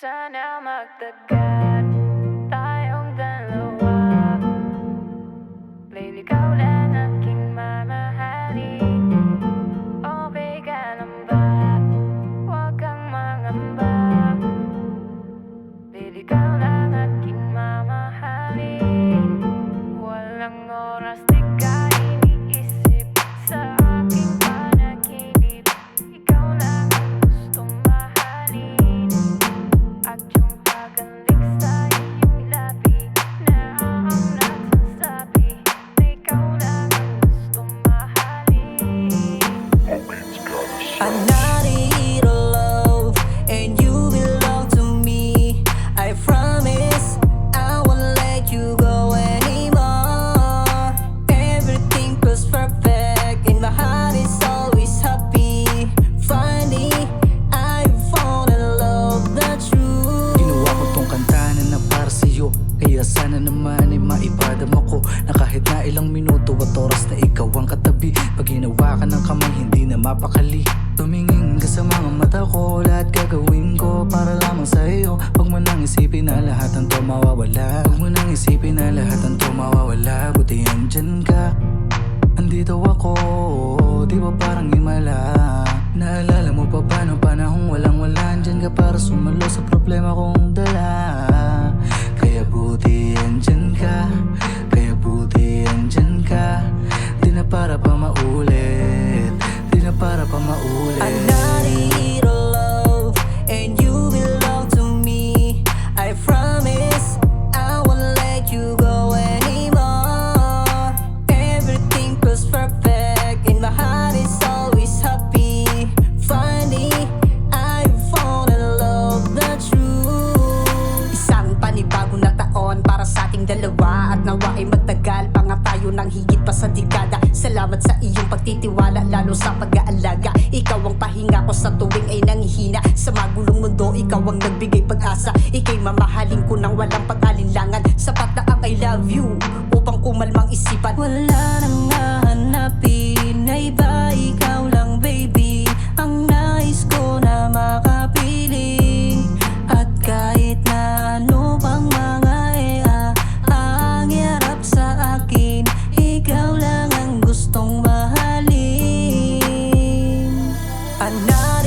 Sana magtagal tayong dalawa. Baby, ikaw lang aking mamahalin. Okay ka lang ba? Huwag kang mangamba. Baby, ikaw lang aking mamahalin. Walang oras di ka iniisip sa aking panaginip. Ikaw lang ang gustong mahalin. At yung pagalik sa iyong labi na ang nagsasabi na ikaw lang ang gustong mahalin. I'm not here to love, and you belong to me. I promise I won't let you go anymore. Everything feels perfect, and my heart is always happy. Finally, I found a love that's true. Ginawa ko tong kanta na para sa'yo, kaya sana naman ay maipadama ko na kahit na ilang minuto at oras na ikaw ang katabi. Pag ginawa ka ng kamay, hindi na mapakali. Tumingin ka sa mga mata ko, lahat gagawin ko para lamang sa'yo. Huwag mo nang isipin na lahat ng to mawawala. Huwag mo nang isipin na lahat ng to mawawala. Buti andyan ka, andito ako, di ba parang himala? Naalala mo pa ba nung panahong walang wala? Andyan ka para sumalo sa problema kong dala. Kaya buti andyan ka, kaya buti andyan ka. Di na para pa maulit, di na para pa maulit. I'm not here to love, and you belong to me. I promise I won't let you go anymore. Everything feels perfect, and my heart is always happy. Finally, I found a love that's true. Isang panibagong na taon para sa ating dalawa, at nawa ay magtagal pa nga tayo ng higit pa sa dekada. Salamat sa iyong pagtitiwala, lalo sa pag-aalaga. Ikaw ang pahinga ko sa tuwing ay nanghihina. Sa magulong mundo, ikaw ang nagbigay pag-asa. Ika'y mamahalin ko nang walang pag-alinlangan. Sapat na ang I love you upang kumalmang isipan. Wala nang hahanapin na iba, ikaw lang baby. Ang nais ko na makapiling. At kahit na ano pang mga ang hirap sa akin, ikaw lang ang gustong mahalin. I'm not